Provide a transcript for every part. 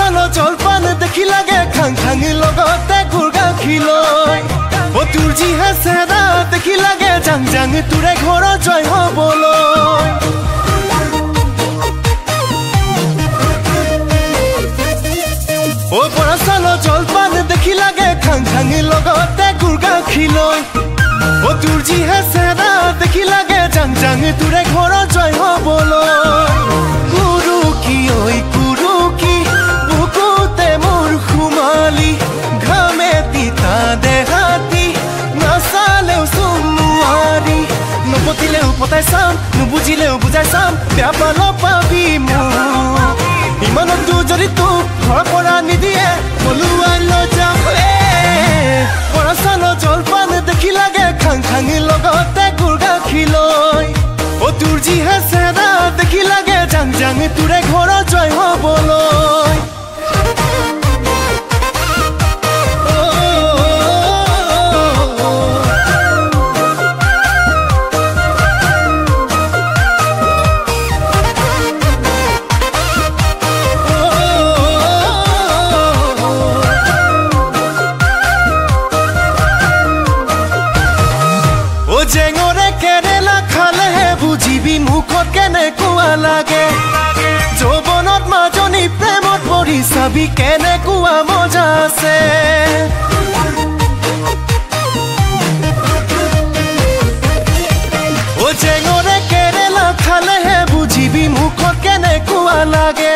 চালো জলপান দেখি লাগে খাং খাং লগতে গুৰ গাখীৰ লৈ ও তোৰ যিহে চেহেৰা দেখি লাগে জাং জাং তোৰে ঘৰ জয় হবলৈ ও পৰা চালো জলপান দেখি লাগে খাং খাং লগতে গুৰ গাখীৰ লৈ ও তোৰ যিহে চেহেৰা দেখি লাগে জাং জাং তোৰে ঘৰ জয় হবলৈ গুৰু কি ঐ গুৰু কি বুকুতে মোৰ খুমালি ঘামে তিতা দেহাতি নাচালেও চোন নোৱাৰি নপতিলেও পতাই চাম নুবুজিলেও বুজাই চাম বেয়া পাল পাবি মোক ইমানতো যদি তোক ঘৰৰ পৰা নিদিয়ে পলুৱাই লৈ যাম পৰা চালো জলপান দেখি লাগে খাং খাং লগতে গুৰ গাখীৰ লৈ ও তোৰ যিহে চেহেৰা দেখি লাগে জাং জাং তোৰে ঘৰ জয় হবলৈ জেঙৰে কেৰেলা খালেহে বুজিবি মুখত কেনেকুৱা লাগে যৌৱনত মাজনী প্ৰেমত পৰি চাবি কেনেকুৱা মজা আছে ও জেঙৰে কেৰেলা খালেহে বুজিবি মুখত কেনেকুৱা লাগে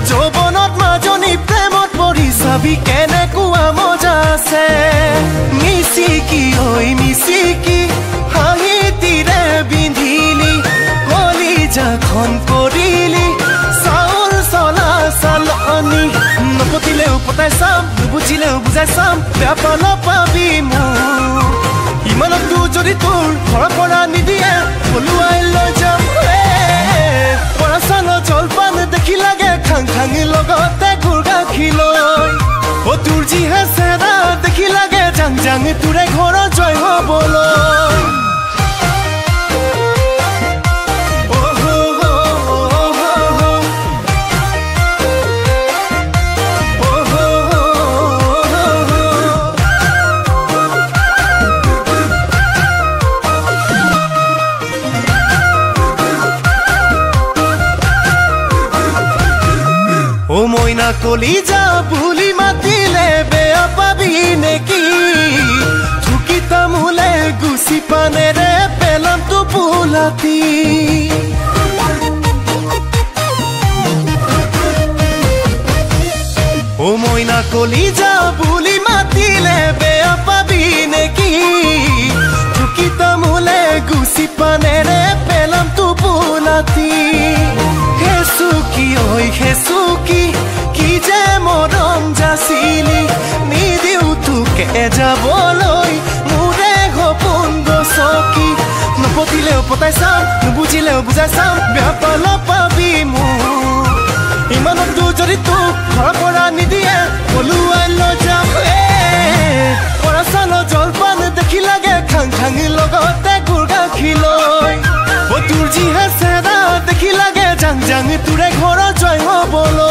যৌৱনত মাজনী প্ৰেমত পৰি চাবি কেনেকুৱা মজা আছে মিচিকি ঐ মিচিকি হাঁহি তিৰে বিন্ধিলি কলিজাখন কৰিলি চাউল চলা চালনি নপতিলেও পতাই চাম নুবুজিলেও বুজাই চাম বেয়া পাল পাবি মোক ইমানতো যদি তোৰ ঘৰৰ পৰা নিদিয়ে পলুৱাই লৈ যাম পৰা চালো জলপান দেখি লাগে খাং খাং লগতে গুৰ গাখীৰ লৈ ও তোৰ যিহে চেহেৰা দেখি লাগে জাং জাং তোৰে ঘৰ জয় হবলৈ ও মইনা কলিজা বুলি মাতিলে বেয়া পাবি নেকি ঝুকি তামোলে গুচি পানেৰে পেলাম তো পোলাতি ও মইনা কলিজা বুলি মাতিলে বেয়া পাবি নেকি ঝুকি তামোলে গুচি পানেৰে পেলাম তো পোলাতি হেসুকি ঐ হেসুকি কি যে মৰম যাচিলি নিদিও তোকে যাবলৈ মোৰে সপোন গছকি নপতিলেও পতাই চাম নুবুজিলেও বুজাই চাম বেয়া পাল পাবি মোক ইমানতো যদি তোক ঘৰৰ পৰা নিদিয়ে পলুৱাই লৈ যাম পৰা চালো জলপান দেখি লাগে খাং খাং লগতে গুৰ গাখীৰ লৈ ও তোৰ যিহে চেহেৰা দেখি লাগে জাং জাং তোৰে ঘৰ জয় হবলৈ